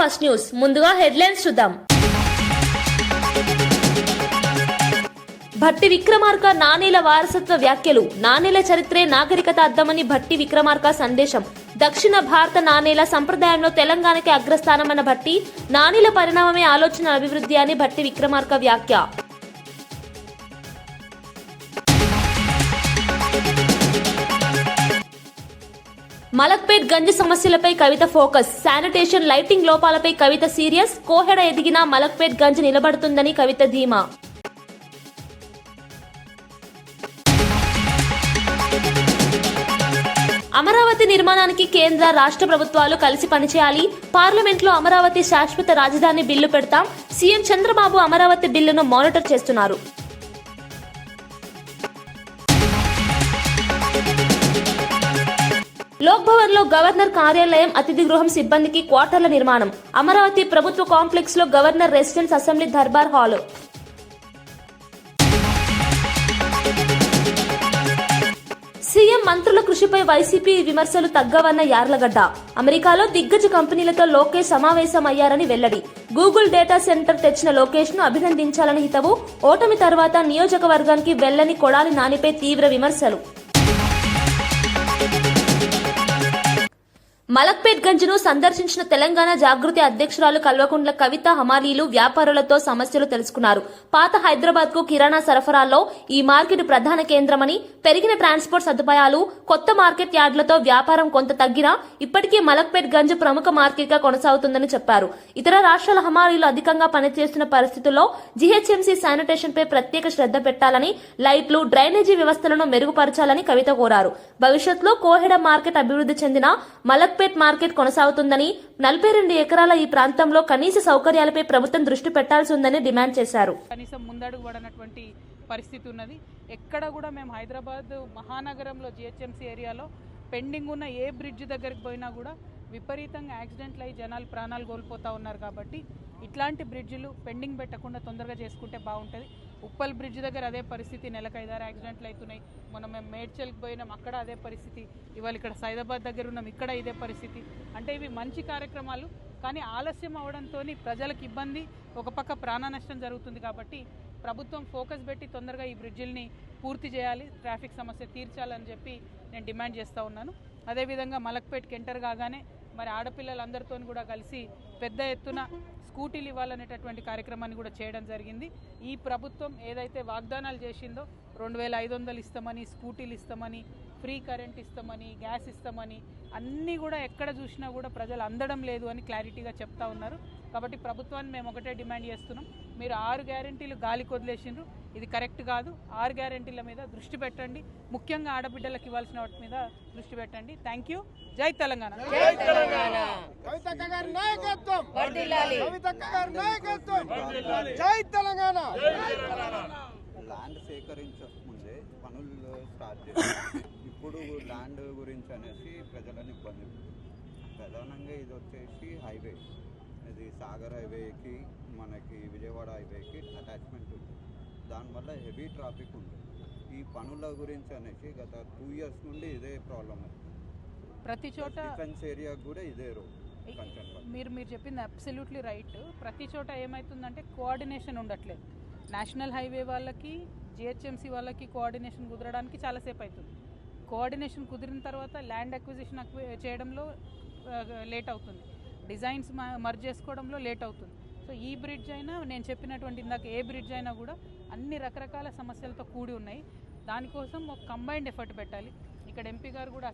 First news ముందుగా headlines చూద్దాం. భట్టి విక్రమార్క నాణేల వారసత్వ వ్యాఖ్యలు. నాణేల చరిత్రే నాగరికత అద్దమని భట్టి విక్రమార్క సందేశం. దక్షిణ భారత నాణేల సంప్రదాయంలో తెలంగాణకి అగ్రస్థానమైన భట్టి నాణేల పరిణామమే ఆలోచన అభివృద్ధి అని భట్టి విక్రమార్క వ్యాఖ్య. మలక్పేట్ గంజి సమస్యలపై కవిత ఫోకస్. శానిటేషన్ లైటింగ్ లోపాలపై కవిత సీరియస్. కోహెడ ఎదిగినా మలక్పేట్ గంజి నిలబడుతుందని కవిత ధీమా. అమరావతి నిర్మాణానికి కేంద్ర రాష్ట్ర ప్రభుత్వాలు కలిసి పనిచేయాలి. పార్లమెంట్లో అమరావతి శాశ్వత రాజధాని బిల్లు పెడతాం. సీఎం చంద్రబాబు అమరావతి బిల్లును మానిటర్ చేస్తున్నారు. లోక్ భవన్ లో గవర్నర్ కార్యాలయం, అతిథి గృహం సిబ్బందికి క్వార్టర్ల నిర్మాణం. అమరావతి ప్రభుత్వ కాంప్లెక్స్ లో governor residence, assembly Darbar hall. CM మంత్రుల కృషిపై వైసీపీ విమర్శలు తగ్గవన్న యార్లగడ్డ. అమెరికాలో దిగ్గజ కంపెనీలతో లోకేష్ సమావేశమయ్యారని వెల్లడి. గూగుల్ డేటా సెంటర్ తెచ్చిన లోకేష్ ను అభినందించాలని హితవు. ఓటమి తర్వాత నియోజకవర్గానికి వెళ్లని కొడాలి నానిపై తీవ్ర విమర్శలు. మలక్పేట్ గంజ్ను సందర్శించిన తెలంగాణ జాగృతి అధ్యక్షురాలు కల్వకుంట్ల కవిత హమాలీలు వ్యాపారులతో సమస్యలు తెలుసుకున్నారు. పాత హైదరాబాద్ కు కిరాణా సరఫరాల్లో ఈ మార్కెట్ ప్రధాన కేంద్రమని, పెరిగిన ట్రాన్స్పోర్ట్ సదుపాయాలు, కొత్త మార్కెట్ యార్డులతో వ్యాపారం కొంత తగ్గినా ఇప్పటికీ మలక్పేట్ గంజ్ ప్రముఖ మార్కెట్ గా కొనసాగుతుందని చెప్పారు. ఇతర రాష్ట్రాల హమాలీలు అధికంగా పనిచేస్తున్న పరిస్థితుల్లో జీహెచ్ఎంసీ శానిటేషన్ పై ప్రత్యేక శ్రద్ధ పెట్టాలని, లైట్లు, డ్రైనేజీ వ్యవస్థలను మెరుగుపరచాలని కవిత కోరారు. భవిష్యత్తులో కోహెడ మార్కెట్ అభివృద్ధి చెందిన మలక్పేట్ మార్కెట్ కొనసాగుతుందని, 42 ఎకరాల ఈ ప్రాంతంలో కనీస సౌకర్యాలపై ప్రభుత్వం దృష్టి పెట్టాల్సి ఉందని డిమాండ్ చేశారు. కనీసం ముందడుగు పడనటువంటి పరిస్థితి ఉన్నది. ఎక్కడ కూడా మేము హైదరాబాద్ మహానగరంలో జిహెచ్ఎంసీ ఏరియాలో పెండింగ్ ఉన్న ఏ బ్రిడ్జ్ దగ్గరికి పోయినా కూడా విపరీతంగా యాక్సిడెంట్లు అయ్యి జనాలు ప్రాణాలు కోల్పోతూ ఉన్నారు. కాబట్టి ఇట్లాంటి బ్రిడ్జిలు పెండింగ్ పెట్టకుండా తొందరగా చేసుకుంటే బాగుంటుంది. ఉప్పల్ బ్రిడ్జ్ దగ్గర అదే పరిస్థితి, నెలకు 5-6 యాక్సిడెంట్లు అవుతున్నాయి. మనం మేము మేడ్చల్కి పోయినాం, అక్కడ అదే పరిస్థితి. ఇవాళ ఇక్కడ సైదాబాద్ దగ్గర ఉన్నాం, ఇక్కడ ఇదే పరిస్థితి. అంటే ఇవి మంచి కార్యక్రమాలు, కానీ ఆలస్యం అవడంతో ప్రజలకు ఇబ్బంది, ఒక పక్క ప్రాణ నష్టం జరుగుతుంది. కాబట్టి ప్రభుత్వం ఫోకస్ పెట్టి తొందరగా ఈ బ్రిడ్జిల్ని పూర్తి చేయాలి, ట్రాఫిక్ సమస్య తీర్చాలని చెప్పి నేను డిమాండ్ చేస్తూ ఉన్నాను. అదేవిధంగా మలక్పేట్కి ఎంటర్ కాగానే మరి ఆడపిల్లలందరితో కూడా కలిసి పెద్ద ఎత్తున స్కూటీలు ఇవ్వాలనేటటువంటి కార్యక్రమాన్ని కూడా చేయడం జరిగింది. ఈ ప్రభుత్వం ఏదైతే వాగ్దానాలు చేసిందో 2500 ఇస్తామని, స్కూటీలు ఇస్తామని, ఫ్రీ కరెంట్ ఇస్తామని, గ్యాస్ ఇస్తామని, అన్నీ కూడా ఎక్కడ చూసినా కూడా ప్రజలు అందడం లేదు అని క్లారిటీగా చెప్తా ఉన్నారు. కాబట్టి ప్రభుత్వాన్ని మేము ఒకటే డిమాండ్ చేస్తున్నాం, మీరు 6 గ్యారెంటీలు గాలికి వదిలేసిండ్రు, ఇది కరెక్ట్ కాదు. 6 గ్యారెంటీల మీద దృష్టి పెట్టండి, ముఖ్యంగా ఆడబిడ్డలకు ఇవ్వాల్సిన వాటి మీద దృష్టి పెట్టండి. Thank you. జై తెలంగాణ. ల్యాండ్ సేకరించక ముందే పనులు స్టార్ట్ చేస్తారు. ఇప్పుడు ల్యాండ్ గురించి అనేసి ప్రజలను ఇబ్బంది. ప్రధానంగా ఇది వచ్చేసి హైవే, ఇది సాగర్ హైవేకి మనకి విజయవాడ హైవేకి అటాచ్మెంట్ ఉంది. దానివల్ల హెవీ ట్రాఫిక్ ఉంది. ఈ పనుల గురించి అనేసి గత 2 years నుండి ఇదే ప్రాబ్లం. ప్రతి చోట డిఫెన్స్ ఏరియా కూడా ఇదే రోడ్. మీరు చెప్పింది అబ్సల్యూట్లీ రైట్. ప్రతి చోట ఏమవుతుందంటే కోఆర్డినేషన్ ఉండట్లేదు. నేషనల్ హైవే వాళ్ళకి, జిహెచ్ఎంసీ వాళ్ళకి కోఆర్డినేషన్ కుదరడానికి చాలాసేపు అవుతుంది. కోఆర్డినేషన్ కుదిరిన తర్వాత ల్యాండ్ అక్విజిషన్ చేయడంలో లేట్ అవుతుంది, డిజైన్స్ మర్జ్ చేసుకోవడంలో లేట్ అవుతుంది. సో ఈ బ్రిడ్జ్ అయినా, నేను చెప్పినటువంటి ఇందాక ఏ బ్రిడ్జ్ అయినా కూడా అన్ని రకరకాల సమస్యలతో కూడి ఉన్నాయి. దానికోసం ఒక కంబైన్డ్ ఎఫర్ట్ పెట్టాలి. ఇక్కడ ఎంపీ గారు కూడా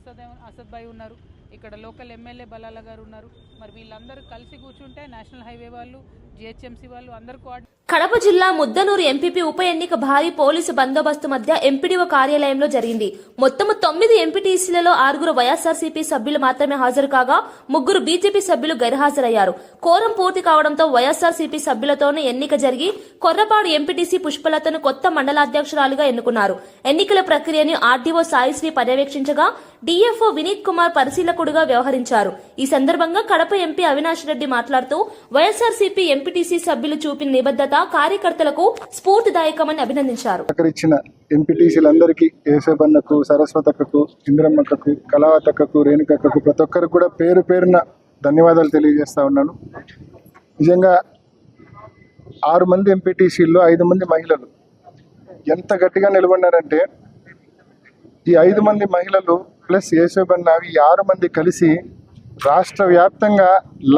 అసద్ భాయ్ ఉన్నారు, ఇక్కడ లోకల్ ఎమ్మెల్యే బలాల గారు ఉన్నారు. మరి వీళ్ళందరూ కలిసి కూర్చుంటే నేషనల్ హైవే వాళ్ళు, జిహెచ్ఎంసీ వాళ్ళు అందరూ కడప జిల్లా ముద్దనూరు ఎంపీపీ ఉప ఎన్నిక భారీ పోలీసు బందోబస్తు మధ్య ఎంపీడీఓ కార్యాలయంలో జరిగింది. మొత్తం 9 ఎంపీటీసీలలో 6 వైఎస్ఆర్సీపీ సభ్యులు మాత్రమే హాజరు కాగా 3 బీజేపీ సభ్యులు గైర్హాజరయ్యారు. కోరం పూర్తి కావడంతో వైఎస్ఆర్సీపీ సభ్యులతోనే ఎన్నిక జరిగి కొర్రపాడు ఎంపీటీసీ పుష్పలతను కొత్త మండలాధ్యక్షురాలుగా ఎన్నుకున్నారు. ఎన్నికల ప్రక్రియను ఆర్డీఓ సాయిశ్రీ పర్యవేక్షించగా డీఎఫ్ఓ వినీత్ కుమార్ పరిశీలకుడుగా వ్యవహరించారు. ఈ సందర్భంగా కడప ఎంపీ అవినాష్ రెడ్డి మాట్లాడుతూ వైఎస్ఆర్సీపీ ఎంపీటీసీ సభ్యులు చూపిన నిబద్ధత కార్యకర్తలకు స్ఫూర్తిదాయకమని అభినందించారు. ఎంపీటీసీలందరికీ ఏసేబన్నకు, సరస్వతక్కకు, ఇంద్రమ్మక్కకు, కళావతక్కకు, రేణుకక్కకు ప్రతి ఒక్కరు కూడా పేరు పేరున ధన్యవాదాలు తెలియజేస్తా ఉన్నాను. నిజంగా 6 మంది ఎంపీటీసీల్లో 5 మంది మహిళలు ఎంత గట్టిగా నిలబడినారంటే, ఈ 5 మంది మహిళలు ప్లస్ యేసోబన్న ఈ 6 మంది కలిసి రాష్ట్ర వ్యాప్తంగా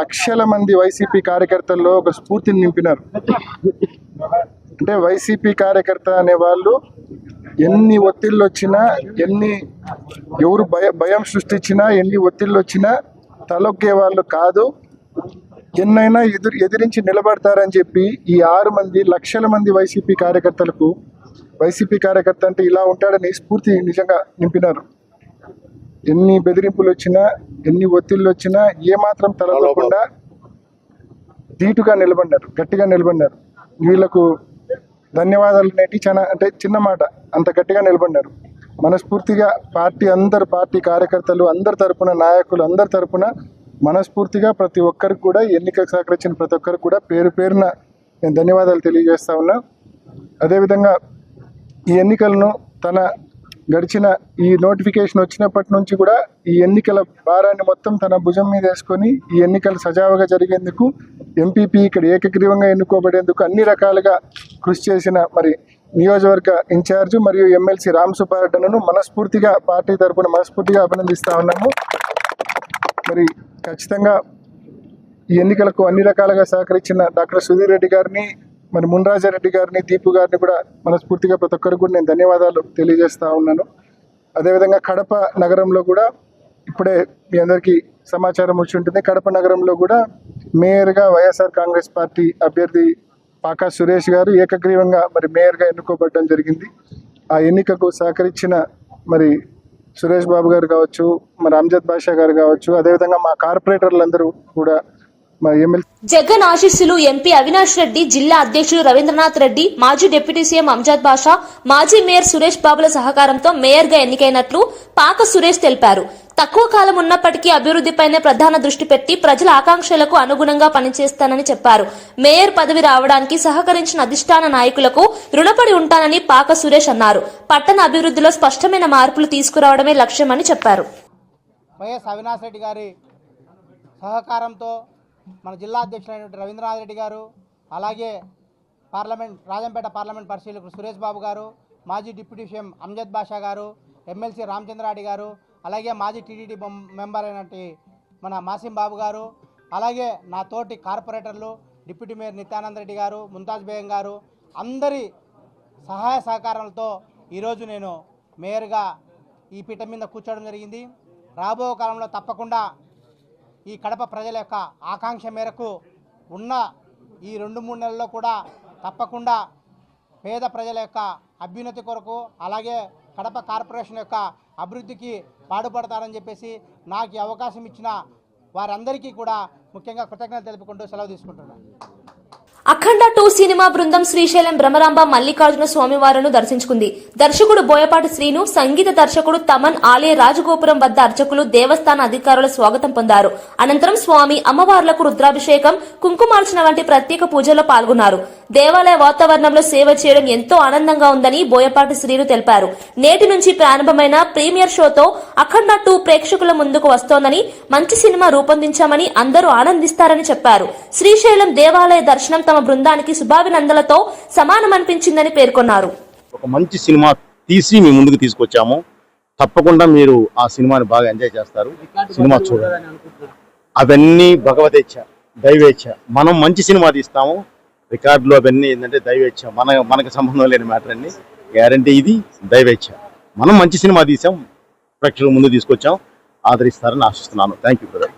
లక్షల మంది వైసీపీ కార్యకర్తల్లో ఒక స్ఫూర్తిని నింపినారు. అంటే వైసీపీ కార్యకర్త అనే వాళ్ళు ఎన్ని ఒత్తిళ్ళు వచ్చినా, ఎవరు భయం సృష్టించినా, ఎన్ని ఒత్తిళ్ళు వచ్చినా తలొక్కే వాళ్ళు కాదు, ఎన్నైనా ఎదిరించి నిలబడతారని చెప్పి ఈ 6 మంది లక్షల మంది వైసీపీ కార్యకర్తలకు, వైసీపీ కార్యకర్త అంటే ఇలా ఉంటాడని స్ఫూర్తి నిజంగా నింపినారు. ఎన్ని బెదిరింపులు వచ్చినా, ఎన్ని ఒత్తిళ్ళు వచ్చినా ఏమాత్రం తలపకుండా ధీటుగా నిలబడ్డారు, గట్టిగా నిలబడ్డారు. వీళ్ళకు ధన్యవాదాలు అనేటి చాలా అంటే చిన్న మాట, అంత గట్టిగా నిలబడ్డారు. మనస్ఫూర్తిగా పార్టీ కార్యకర్తలు అందరి తరపున, నాయకులు అందరి తరపున మనస్ఫూర్తిగా ప్రతి ఒక్కరికి కూడా, ఎన్నికలకు సహకరించిన ప్రతి ఒక్కరికి కూడా పేరు పేరున నేను ధన్యవాదాలు తెలియజేస్తా ఉన్నా. అదేవిధంగా ఈ ఎన్నికలను గడిచిన ఈ నోటిఫికేషన్ వచ్చినప్పటి నుంచి కూడా ఈ ఎన్నికల భారాన్ని మొత్తం తన భుజం మీద వేసుకొని ఈ ఎన్నికలు సజావుగా జరిగేందుకు, ఎంపీపీ ఇక్కడ ఏకగ్రీవంగా ఎన్నుకోబడేందుకు అన్ని రకాలుగా కృషి చేసిన మరి నియోజకవర్గ ఇన్ఛార్జ్ మరియు ఎమ్మెల్సీ రామ్ సుబ్బారెడ్డిను మనస్ఫూర్తిగా పార్టీ తరఫున మనస్ఫూర్తిగా అభినందిస్తా ఉన్నాము. మరి ఖచ్చితంగా ఈ ఎన్నికలకు అన్ని రకాలుగా సహకరించిన డాక్టర్ సుధీర్ రెడ్డి గారిని, మరి మున్రాజారెడ్డి గారిని, దీపు గారిని కూడా మనస్ఫూర్తిగా ప్రతి ఒక్కరికి కూడా నేను ధన్యవాదాలు తెలియజేస్తా ఉన్నాను. అదేవిధంగా కడప నగరంలో కూడా ఇప్పుడే మీ అందరికీ సమాచారం వచ్చి ఉంటుంది. కడప నగరంలో కూడా మేయర్గా వైఎస్ఆర్ కాంగ్రెస్ పార్టీ అభ్యర్థి పాకా సురేష్ గారు ఏకగ్రీవంగా మరి మేయర్గా ఎన్నుకోబడడం జరిగింది. ఆ ఎన్నికకు సహకరించిన మరి సురేష్ బాబు గారు కావచ్చు, మరి అమ్జద్ బాషా గారు కావచ్చు, అదేవిధంగా మా కార్పొరేటర్లందరూ కూడా, మా ఎమ్మెల్యే జగన్ ఆశీస్సులు ఎంపీ అవినాష్ రెడ్డి, జిల్లా అధ్యక్షులు రవీంద్రనాథ్ రెడ్డి, మాజీ డిప్యూటీ సీఎం అంజద్ బాషా, మాజీ మేయర్ సురేష్ బాబుల సహకారంతో మేయర్గా ఎన్నికైనట్లు పాక సురేష్ తెలిపారు. తక్కువ కాలం ఉన్నప్పటికీ అభివృద్దిపైనే ప్రధాన దృష్టి పెట్టి ప్రజల ఆకాంక్షలకు అనుగుణంగా పనిచేస్తానని చెప్పారు. మేయర్ పదవి రావడానికి సహకరించిన అధిష్టాన నాయకులకు రుణపడి ఉంటానని పాక సురేష్ అన్నారు. పట్టణ అభివృద్దిలో స్పష్టమైన మార్పులు తీసుకురావడమే లక్ష్యమని చెప్పారు. వైఎస్ అవినాష్ రెడ్డి గారి సహకారంతో మన జిల్లా అధ్యక్షులైనటువంటి రవీంద్రనాథ్ రెడ్డి గారు, అలాగే రాజంపేట పార్లమెంట్ పరిశీలకులు సురేష్ బాబు గారు, మాజీ డిప్యూటీ సీఎం అంజద్ బాషా గారు, ఎమ్మెల్సీ రామచంద్రారెడ్డి గారు, అలాగే మాజీ టీటీడీ మెంబర్ అయినటువంటి మన మాసిం బాబు గారు, అలాగే నా తోటి కార్పొరేటర్లు డిప్యూటీ మేయర్ నిత్యానంద్ రెడ్డి గారు, ముంతాజ్ బేగం గారు, అందరి సహాయ సహకారాలతో ఈరోజు నేను మేయర్గా ఈ పీఠం మీద కూర్చోవడం జరిగింది. రాబో కాలంలో తప్పకుండా ఈ కడప ప్రజల యొక్క ఆకాంక్ష మేరకు ఉన్న ఈ 2-3 నెలల్లో కూడా తప్పకుండా పేద ప్రజల యొక్క అభ్యున్నతి కొరకు, అలాగే కడప కార్పొరేషన్ యొక్క అభివృద్ధికి పాటుపడతారని చెప్పేసి నాకు ఈ అవకాశం ఇచ్చిన వారందరికీ కూడా ముఖ్యంగా కృతజ్ఞతలు తెలుపుకుంటూ సెలవు తీసుకుంటున్నాను. అఖండ 2 సినిమా బృందం శ్రీశైలం భ్రమరాంబ మల్లికార్జున స్వామివారును దర్శించుకుంది. దర్శకుడు బోయపాటి శ్రీను, సంగీత దర్శకుడు తమన్ ఆలయ రాజగోపురం వద్ద అర్చకులు, దేవస్థాన అధికారుల స్వాగతం పొందారు. అనంతరం స్వామి అమ్మవార్లకు రుద్రాభిషేకం, కుంకుమార్చన వంటి ప్రత్యేక పూజల్లో పాల్గొన్నారు. దేవాలయ వాతావరణంలో సేవ చేయడం ఎంతో ఆనందంగా ఉందని బోయపాటి శ్రీను తెలిపారు. నేటి నుంచి ప్రారంభమైన ప్రీమియర్ షోతో అఖండ 2 ప్రేక్షకుల ముందుకు వస్తోందని, మంచి సినిమా రూపొందించామని అందరూ ఆనందిస్తారని చెప్పారు. శ్రీశైలం దేవాలయ దర్శనం తమ బృందానికి శుభాభినందనలతో సమానమనిపించిందని పేర్కొన్నారు. ఒక మంచి సినిమా తీసి మీ ముందుకు తీసుకొచ్చాము. తప్పకుండా మీరు ఆ సినిమాని బాగా ఎంజాయ్ చేస్తారు. సినిమా చూడండి. అవన్నీ భగవదేచ్ఛ, దైవేచ్ఛ. మనం మంచి సినిమా తీస్తాము. రికార్డులు అవన్నీ ఏంటంటే దైవేచ్ఛ, మనకు సంబంధం లేని మ్యాటర్ అన్ని. గ్యారంటీ ఇది దైవేచ్ఛ. మనం మంచి సినిమా తీసాం, ప్రేక్షకుల ముందు తీసుకొచ్చాం, ఆదరిస్తారని ఆశిస్తున్నాను. Thank you brother.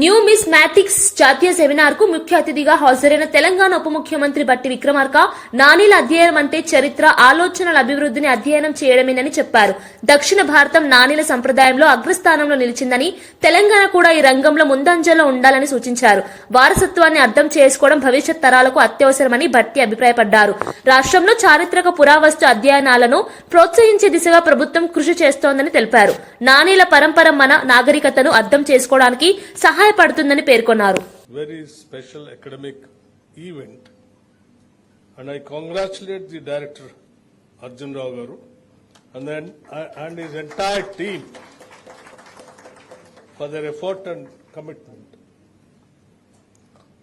Numismatics జాతీయ సెమినార్ కు ముఖ్య అతిథిగా హాజరైన తెలంగాణ ఉప ముఖ్యమంత్రి బట్టి విక్రమార్క, నాణీల అధ్యయనం అంటే చరిత్ర, ఆలోచనల అభివృద్ధిని అధ్యయనం చేయడమేనని చెప్పారు. దక్షిణ భారతం నాణీల సంప్రదాయంలో అగ్రస్థానంలో నిలిచిందని, తెలంగాణ కూడా ఈ రంగంలో ముందంజలో ఉండాలని సూచించారు. వారసత్వాన్ని అర్థం చేసుకోవడం భవిష్యత్ తరాలకు అత్యవసరమని బట్టి అభిప్రాయపడ్డారు. రాష్ట్రంలో చారిత్రక పురావస్తు అధ్యయనాలను ప్రోత్సహించే దిశగా ప్రభుత్వం కృషి చేస్తోందని తెలిపారు. నాణీల పరంపర మన నాగరికతను అర్థం చేసుకోవడానికి సహాయపడుతుందని పేర్కొన్నారు. Very special academic event, and I congratulate the director Arjun Rao Garu and his entire team for their effort and commitment.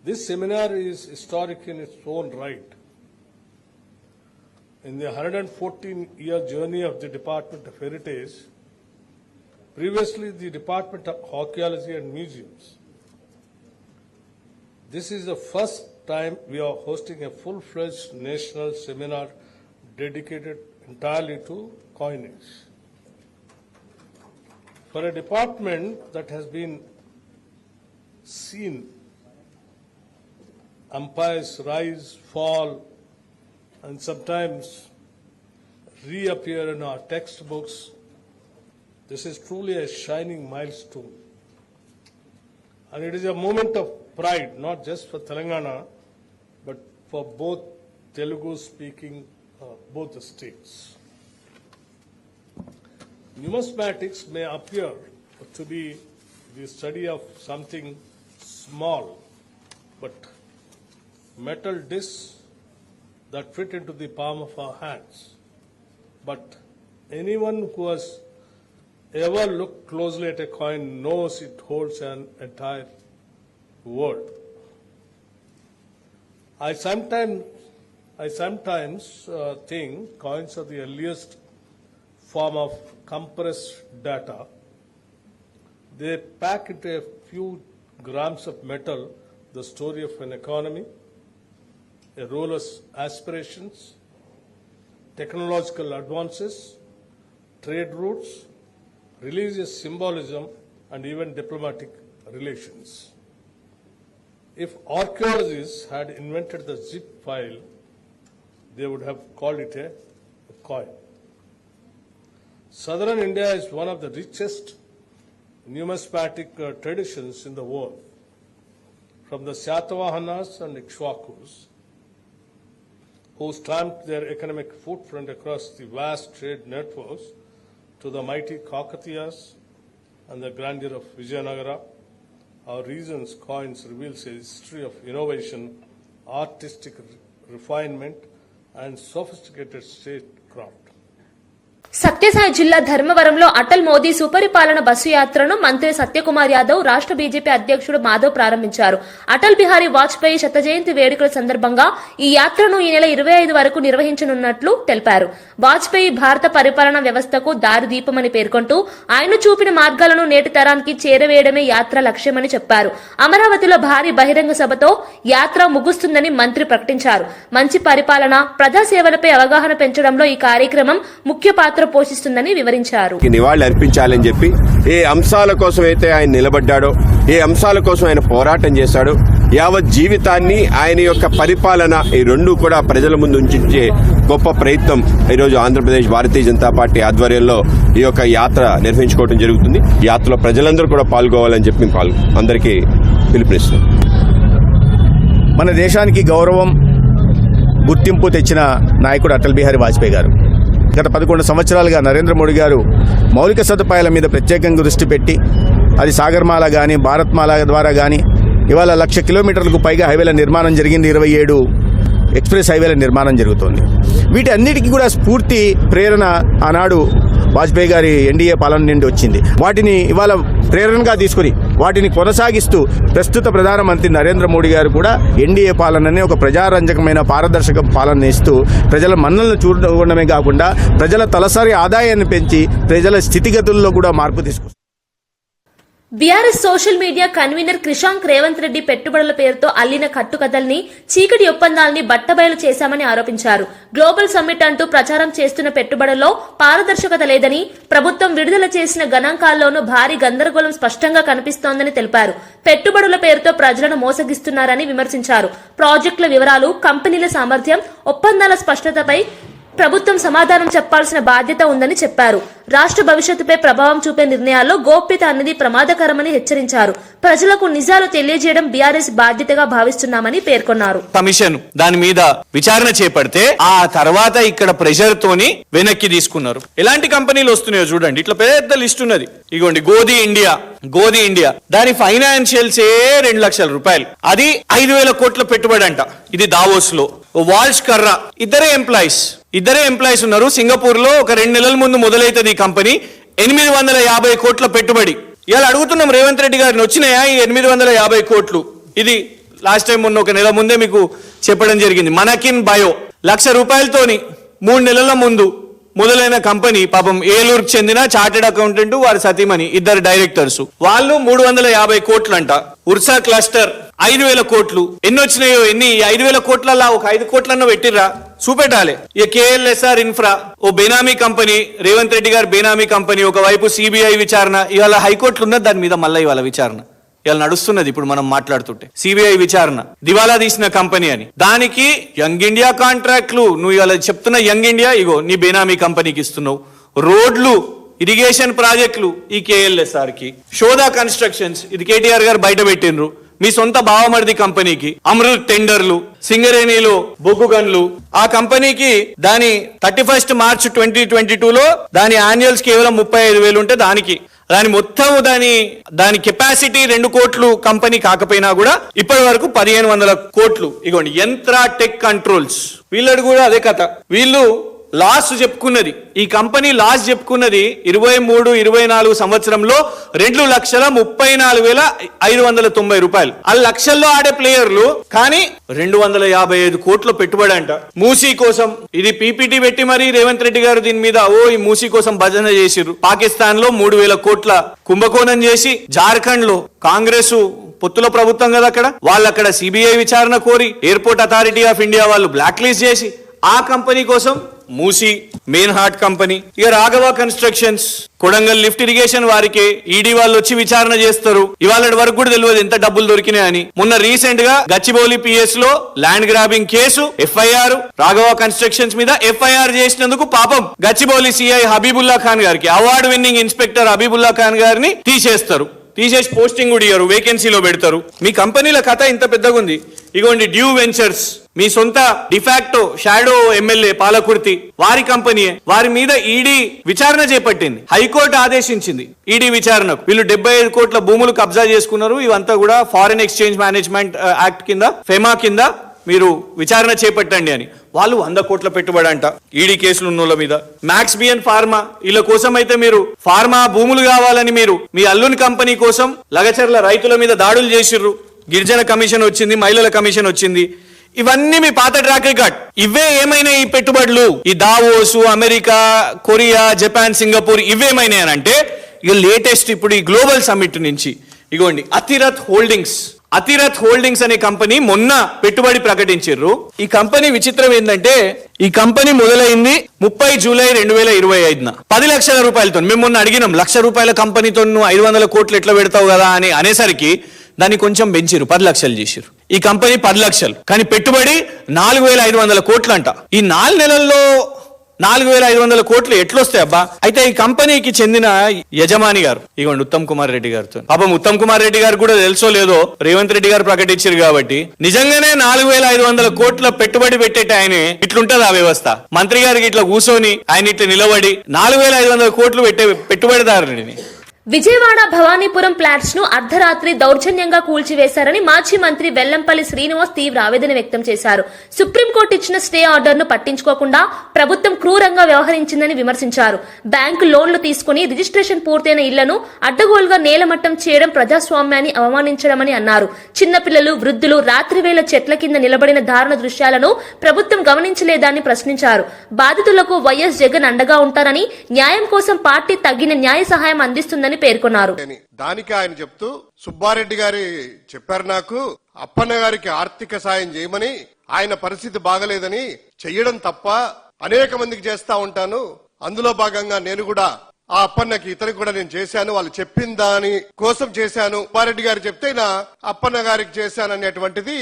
This seminar is historic in its own right. In the 114-year journey of the Department of Heritage, previously the Department of Archaeology and Museums, this is the first time we are hosting a full-fledged national seminar dedicated entirely to coinage. For a department that has been seen empires rise, fall, and sometimes reappear in our textbooks, this is truly a shining milestone. And it is a moment of pride, not just for Telangana, but for both Telugu-speaking, both the states. Numismatics may appear to be the study of something small, but metal discs that fit into the palm of our hands. But anyone who has ever looked closely at a coin knows it holds an entire world. I sometimes think coins are the earliest form of compressed data. They pack into a few grams of metal the story of an economy, a ruler's aspirations, technological advances, trade routes, religious symbolism, and even diplomatic relations. If archaeologists had invented the zip file, they would have called it a coin. Southern India is one of the richest numismatic traditions in the world. From the Satavahanas and Ikshwakus, who stamped their economic footprint across the vast trade networks, to the mighty Kakatiyas and the grandeur of Vijayanagara, our region's coins reveals a history of innovation, artistic refinement, and sophisticated statecraft. Sathya Sai జిల్లా ధర్మవరంలో అటల్ మోదీ సుపరిపాలన bus యాత్రను మంత్రి సత్యకుమార్ యాదవ్ రాష్ట్ర BJP అధ్యక్షుడు మాధవ్ ప్రారంభించారు. అటల్ బిహారీ వాజ్పేయి శత జయంతి వేడుకల సందర్భంగా ఈ యాత్రను ఈ నెల 25 వరకు నిర్వహించనున్నట్లు తెలిపారు. వాజ్పేయి భారత పరిపాలనా వ్యవస్థకు దారిదీపమని పేర్కొంటూ ఆయన చూపిన మార్గాలను నేటి తరానికి చేరవేయడమే యాత్ర లక్ష్యమని చెప్పారు. అమరావతిలో భారీ బహిరంగ సభతో యాత్ర ముగుస్తుందని మంత్రి ప్రకటించారు. మంచి పరిపాలన, ప్రజాసేవలపై అవగాహన పెంచడంలో ఈ కార్యక్రమం ముఖ్య పాత్ర పోషిస్తుందని వివరించారు. నివాళులు అర్పించాలని చెప్పి ఏ అంశాల కోసం అయితే ఆయన నిలబడ్డాడో, ఏ అంశాల కోసం ఆయన పోరాటం చేశాడో, యావత్ జీవితాన్ని ఆయన యొక్క పరిపాలన ఈ రెండు కూడా ప్రజల ముందు ఉంచే గొప్ప ప్రయత్నం ఈరోజు ఆంధ్రప్రదేశ్ భారతీయ జనతా పార్టీ ఆధ్వర్యంలో ఈ యొక్క యాత్ర నిర్వహించుకోవడం జరుగుతుంది. ఈ యాత్రలో ప్రజలందరూ కూడా పాల్గొవాలని చెప్పి అందరికీ పిలుపునిస్తున్నాం. మన దేశానికి గౌరవం, గుర్తింపు తెచ్చిన నాయకుడు అటల్ బిహారీ వాజ్పేయి గారు. గత 11 సంవత్సరాలుగా నరేంద్ర మోడీ గారు మౌలిక సదుపాయాల మీద ప్రత్యేకంగా దృష్టి పెట్టి, అది సాగర్మాల కానీ భారత్మాల ద్వారా కానీ ఇవాళ 1,00,000 కిలోమీటర్లకు పైగా హైవేల నిర్మాణం జరిగింది. 27 ఎక్స్ప్రెస్ హైవేల నిర్మాణం జరుగుతోంది. వీటి అన్నిటికీ కూడా స్ఫూర్తి, ప్రేరణ ఆనాడు వాజ్పేయి గారి ఎన్డీఏ పాలన నుండి వచ్చింది. వాటిని ఇవాళ ప్రేరణగా తీసుకుని వాటిని కొనసాగిస్తూ ప్రస్తుత ప్రధానమంత్రి నరేంద్ర మోడీ గారు కూడా ఎన్డీఏ పాలనని ఒక ప్రజారంజకమైన పారదర్శక పాలన ఇస్తూ ప్రజల మన్నలను చూడడమే కాకుండా ప్రజల తలసరి ఆదాయాన్ని పెంచి ప్రజల స్థితిగతుల్లో కూడా మార్పు తీసుకొస్తారు. BRS social media convener Krishank Revanth Reddy పెట్టుబడుల పేరుతో అల్లిన కట్టుకథల్ని, చీకటి ఒప్పందాల్ని బట్టబయలు చేశామని ఆరోపించారు. గ్లోబల్ సమ్మిట్ అంటూ ప్రచారం చేస్తున్న పెట్టుబడుల్లో పారదర్శకత లేదని, ప్రభుత్వం విడుదల చేసిన గణాంకాల్లోనూ భారీ గందరగోళం స్పష్టంగా కనిపిస్తోందని తెలిపారు. పెట్టుబడుల పేరుతో ప్రజలను మోసగిస్తున్నారని విమర్శించారు. ప్రాజెక్టుల వివరాలు, కంపెనీల సామర్థ్యం, ఒప్పందాల స్పష్టతపై ప్రభుత్వం సమాధానం చెప్పాల్సిన బాధ్యత ఉందని చెప్పారు. రాష్ట్ర భవిష్యత్తుపై ప్రభావం చూపే నిర్ణయాల్లో గోప్యత అనేది ప్రమాదకరమని హెచ్చరించారు. ప్రజలకు నిజాలు తెలియజేయడం బీఆర్ఎస్ బాధ్యతగా భావిస్తున్నామని పేర్కొన్నారు. కమిషన్ దాని మీద విచారణ చేపడితే ఆ తర్వాత ఇక్కడ ప్రెషర్ తోని వెనక్కి తీసుకున్నారు. ఎలాంటి కంపెనీలు వస్తున్నాయో చూడండి. ఇట్లా పెద్ద లిస్ట్ ఉన్నది. ఇగోండి, గోధి ఇండియా దాని ఫైనాన్షియల్స్ 2 లక్షల రూపాయలు, అది 5,000 కోట్ల పెట్టుబడి అంట. ఇది దావోస్ లో. వాల్ష్ కర్రా ఇద్దరే ఎంప్లాయీస్ ఉన్నారు. సింగపూర్ లో ఒక 2 నెలల ముందు మొదలైతుంది ఈ కంపెనీ. 850 కోట్ల పెట్టుబడి. ఇవాళ అడుగుతున్నాం రేవంత్ రెడ్డి గారిని, వచ్చినాయా ఈ 850 కోట్లు? ఇది లాస్ట్ టైం మొన్న ఒక నెల ముందే మీకు చెప్పడం జరిగింది. మనకిన్ బయో 1,00,000 రూపాయలతోని 3 నెలల ముందు మొదలైన కంపెనీ, పాపం ఏలూరుకు చెందిన చార్టెడ్ అకౌంటెంట్ వారి సతీమణి, 2 డైరెక్టర్స్, వాళ్ళు 350 కోట్లంట. ఉర్సా క్లస్టర్ 5,000 కోట్లు. ఎన్ని వచ్చినాయో, ఎన్ని 5,000 కోట్లలో ఒక 5 కోట్లన్న పెట్టిర్రా చూపెట్టాలి. ఇక KLSR ఇన్ఫ్రా ఓ బేనామీ కంపెనీ, రేవంత్ రెడ్డి గారు బేనామీ కంపెనీ, ఒకవైపు CBI విచారణ, ఇవాళ హైకోర్టులు ఉన్నది దాని మీద, మళ్ళీ ఇవాళ విచారణ ఇవాళ నడుస్తున్నది. ఇప్పుడు మనం మాట్లాడుతుంటే CBI విచారణ, దివాలా తీసిన కంపెనీ అని, దానికి యంగ్ ఇండియా కాంట్రాక్ట్లు, నువ్వు ఇవాళ చెప్తున్న యంగ్ ఇండియా ఇగో నీ బేనామీ కంపెనీకి ఇస్తున్నావు. రోడ్లు, ఇరిగేషన్ ప్రాజెక్టులు ఈ KLSR కి. షోదా కన్స్ట్రక్షన్స్, ఇది KTR గారు బయట పెట్టినరు, మీ సొంత బావమరిది కంపెనీకి. అమృత్ టెండర్లు, సింగరేణిలో బొగ్గు గన్లు, ఆ కంపెనీకి దాని 31 మార్చ్ 2022లో దాని యాన్యువల్స్ కేవలం 35,000 ఉంటే దాని మొత్తం దాని కెపాసిటీ 2 కోట్లు కంపెనీ కాకపోయినా కూడా ఇప్పటి వరకు 1,500 కోట్లు. ఇగోండి యంత్రా టెక్ కంట్రోల్స్, వీళ్ళది కూడా అదే కథ. వీళ్ళు లాస్ చెప్పుకున్నది, ఈ కంపెనీ లాస్ చెప్పుకున్నది 23-24 సంవత్సరంలో 2,34,590 రూపాయలు. ఆ లక్షల్లో ఆడే ప్లేయర్లు, కానీ 255 కోట్ల పెట్టుబడి అంట. మూసీ కోసం ఇది PPT పెట్టి మరి రేవంత్ రెడ్డి గారు దీని మీద ఈ మూసీ కోసం భజన చేసిర్రు. పాకిస్తాన్ లో 3,000 కోట్ల కుంభకోణం చేసి, జార్ఖండ్ లో కాంగ్రెస్ పొత్తుల ప్రభుత్వం కదా అక్కడ, వాళ్ళు అక్కడ CBI విచారణ కోరి ఎయిర్పోర్ట్ అథారిటీ ఆఫ్ ఇండియా వాళ్ళు బ్లాక్ లిస్ట్ చేసి, ఆ కంపెనీ కోసం మూసీ, మెయిన్ హార్ట్ కంపెనీ. ఇక Raghava constructions, Kodangal lift irrigation వారికి ED వాళ్ళు వచ్చి విచారణ చేస్తారు. ఇవాళ వరకు కూడా తెలియదు ఎంత డబ్బులు దొరికినాయని. మొన్న రీసెంట్ గా గచ్చిబౌలి PS లో land grabbing case, FIR, Raghava constructions మీద FIR చేసినందుకు పాపం గచ్చిబౌలి CI హబీబుల్లా ఖాన్ గారికి, award winning inspector Habibullah Khan గారిని తీసేసి పోస్టింగ్ కూడా ఇయ్యరు, వేకెన్సీలో పెడతారు. మీ కంపెనీల కథ ఇంత పెద్దగా ఉంది. ఇగోండి డ్యూ వెంచర్స్, మీ సొంత డిఫాక్టో షాడో MLA పాలకుర్తి వారి కంపెనీ, వారి మీద ED విచారణ చేపట్టింది. హైకోర్టు ఆదేశించింది ED విచారణకు. వీళ్ళు 75 కోట్ల భూములు కబ్జా చేసుకున్నారు. ఇవంతా కూడా ఫారిన్ ఎక్స్చేంజ్ మేనేజ్మెంట్ యాక్ట్ కింద, ఫెమా కింద మీరు విచారణ చేపట్టండి అని. వాళ్ళు 100 కోట్ల పెట్టుబడి అంట ED కేసులు ఉన్నోళ్ళ మీద. మ్యాక్స్ బియన్ ఫార్మా, వీళ్ళ కోసం అయితే మీరు ఫార్మా భూములు కావాలని మీరు మీ అల్లుని కంపెనీ కోసం లగచర్ల రైతుల మీద దాడులు చేసిర్రు. గిరిజన కమిషన్ వచ్చింది, మహిళల కమిషన్ వచ్చింది. ఇవన్నీ మీ పాత ట్రాక్ రికార్డ్. ఇవే ఏమైనా ఈ పెట్టుబడులు, ఈ Davos, America, Korea, Japan, Singapore, ఇవేమైనా అంటే ఇక లేటెస్ట్ ఇప్పుడు ఈ గ్లోబల్ సమ్మిట్ నుంచి ఇగోండి అతిరథ్ హోల్డింగ్స్ అనే కంపెనీ మొన్న పెట్టుబడి ప్రకటించారు. ఈ కంపెనీ విచిత్రం ఏంటంటే, ఈ కంపెనీ మొదలైంది 30 జూలై 2025న 10 లక్షల రూపాయలతో. మేము మొన్న అడిగినాం, 1,00,000 రూపాయల కంపెనీతో నువ్వు 500 కోట్లు ఎట్లా పెడతావు కదా అని అనేసరికి దాన్ని కొంచెం పెంచారు, 10 లక్షలు చేసారు. ఈ కంపెనీ 10 లక్షలు, కానీ పెట్టుబడి 4,500 కోట్లు అంట. ఈ 4 నెలల్లో 4,500 కోట్లు ఎట్లొస్తాయి అబ్బా? అయితే ఈ కంపెనీకి చెందిన యజమాని గారు ఇగోండి ఉత్తమ్ కుమార్ రెడ్డి గారితో. పాపం ఉత్తమ్ కుమార్ రెడ్డి గారు కూడా తెలుసో లేదో రేవంత్ రెడ్డి గారు ప్రకటించారు కాబట్టి, నిజంగానే 4,500 కోట్ల పెట్టుబడి పెట్టేట ఆయన ఇట్లుంటది ఆ వ్యవస్థ. మంత్రి గారికి ఇట్లా కూర్చొని ఆయన ఇట్లా నిలబడి 4,500 కోట్లు పెట్టే పెట్టుబడిదారుడిని. విజయవాడ భవానీపురం ఫ్లాట్స్ ను అర్ధరాత్రి దౌర్జన్యంగా కూల్చివేశారని మాజీ మంత్రి వెల్లంపల్లి శ్రీనివాస్ తీవ్ర ఆవేదన వ్యక్తం చేశారు. సుప్రీంకోర్టు ఇచ్చిన స్టే ఆర్డర్ ను పట్టించుకోకుండా ప్రభుత్వం క్రూరంగా వ్యవహరించిందని విమర్శించారు. బ్యాంకు లోన్లు తీసుకుని రిజిస్ట్రేషన్ పూర్తయిన ఇళ్లను అడ్డగోలుగా నేలమట్టం చేయడం ప్రజాస్వామ్యాన్ని అవమానించడమని అన్నారు. చిన్నపిల్లలు, వృద్ధులు రాత్రివేళ చెట్ల కింద నిలబడిన దారుణ దృశ్యాలను ప్రభుత్వం గమనించలేదని ప్రశ్నించారు. బాధితులకు వైఎస్ జగన్ అండగా ఉంటారని, న్యాయం కోసం పార్టీ తగిన న్యాయ సహాయం అందిస్తుందని పేర్కొన్నారు. దానికి ఆయన చెప్తూ, సుబ్బారెడ్డి గారి చెప్పారు నాకు అప్పన్న గారికి ఆర్థిక సాయం చేయమని, ఆయన పరిస్థితి బాగలేదని చెయ్యడం తప్ప అనేక మందికి చేస్తా ఉంటాను, అందులో భాగంగా నేను కూడా ఆ అప్పన్నకి ఇతనికి కూడా నేను చేశాను, వాళ్ళు చెప్పిన దాని కోసం చేశాను. సుబ్బారెడ్డి గారు చెప్తే నా అప్పన్న గారికి చేశాను అనేటువంటిది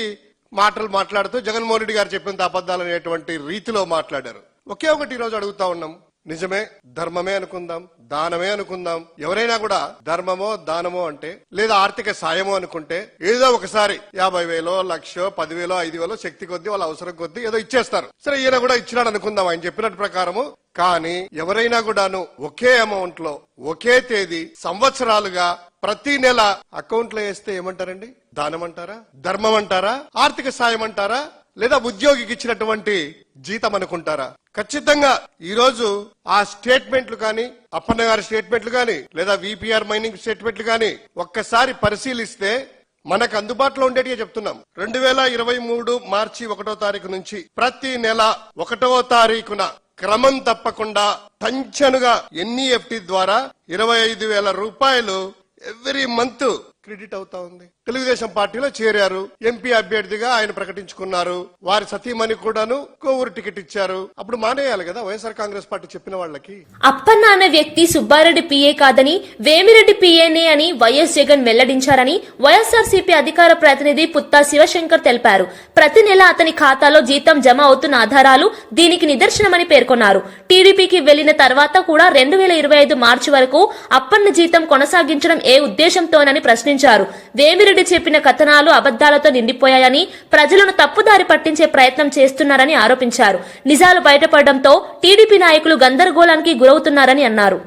మాటలు మాట్లాడుతూ జగన్మోహన్ రెడ్డి గారు చెప్పిన అబద్ధాలు అనేటువంటి రీతిలో మాట్లాడారు. ఒకే ఒకటి ఈరోజు అడుగుతా ఉన్నాం, నిజమే ధర్మమే అనుకుందాం, దానమే అనుకుందాం, ఎవరైనా కూడా ధర్మమో దానమో అంటే లేదా ఆర్థిక సాయమో అనుకుంటే ఏదో ఒకసారి 50,000, 1,00,000, 10,000, 5,000 శక్తి కొద్దీ వాళ్ళ అవసరం కొద్దీ ఏదో ఇచ్చేస్తారు. సరే ఈయన కూడా ఇచ్చినాడు అనుకుందాం ఆయన చెప్పినట్టు ప్రకారము. కానీ ఎవరైనా కూడాను ఒకే అమౌంట్ లో ఒకే తేదీ సంవత్సరాలుగా ప్రతి నెల అకౌంట్ లో వేస్తే ఏమంటారండి? దానం అంటారా? ధర్మం అంటారా? ఆర్థిక సాయం అంటారా? లేదా ఉద్యోగికి ఇచ్చినటువంటి జీతం అనుకుంటారా? ఖచ్చితంగా ఈ రోజు ఆ స్టేట్మెంట్లు కానీ, అప్పన్న గారి స్టేట్మెంట్లు కానీ, లేదా VPR మైనింగ్ స్టేట్మెంట్లు కానీ ఒక్కసారి పరిశీలిస్తే మనకు అందుబాటులో ఉండేటిగా చెప్తున్నాం. 2023 మార్చి 1వ తారీఖు నుంచి ప్రతి నెల 1వ తారీఖున క్రమం తప్పకుండా టంచనుగా NEFT ద్వారా 25,000 రూపాయలు ఎవ్రీ మంత్ క్రెడిట్ అవుతా ఉంది. తెలుగుదేశం పార్టీలో చేరారు, ఎంపీ అభ్యర్థిగా ఆయన ప్రకటించుకున్నారు, వారి సతీమణి కూడాను కోవూరు టికెట్ ఇచ్చారు. అప్పుడు మానేయాలి కదా వైఎస్ఆర్ కాంగ్రెస్ పార్టీ చెప్పిన వాళ్ళకి. అప్పన్న అనే వ్యక్తి సుబ్బారెడ్డి పిఏ కాదని, వేమిరెడ్డి పిఏనే అని వైఎస్ జగన్ వెల్లడించారని వైఎస్ఆర్సీపీ అధికార ప్రతినిధి పుత్తా శివశంకర్ తెలిపారు. ప్రతి నెల అతని ఖాతాలో జీతం జమ అవుతున్న ఆధారాలు దీనికి నిదర్శనమని పేర్కొన్నారు. టీడీపీకి వెళ్లిన తర్వాత కూడా 2025 మార్చి వరకు అప్పన్న జీతం కొనసాగించడం ఏ ఉద్దేశంతోనని ప్రశ్నించారు. వేమిరెడ్డి చెప్పిన కథనాలు అబద్దాలతో నిండిపోయాయని, ప్రజలను తప్పుదారి పట్టించే ప్రయత్నం చేస్తున్నారని ఆరోపించారు. నిజాలు బయటపడడంతో టీడీపీ నాయకులు గందరగోళానికి గురవుతున్నారని అన్నారు.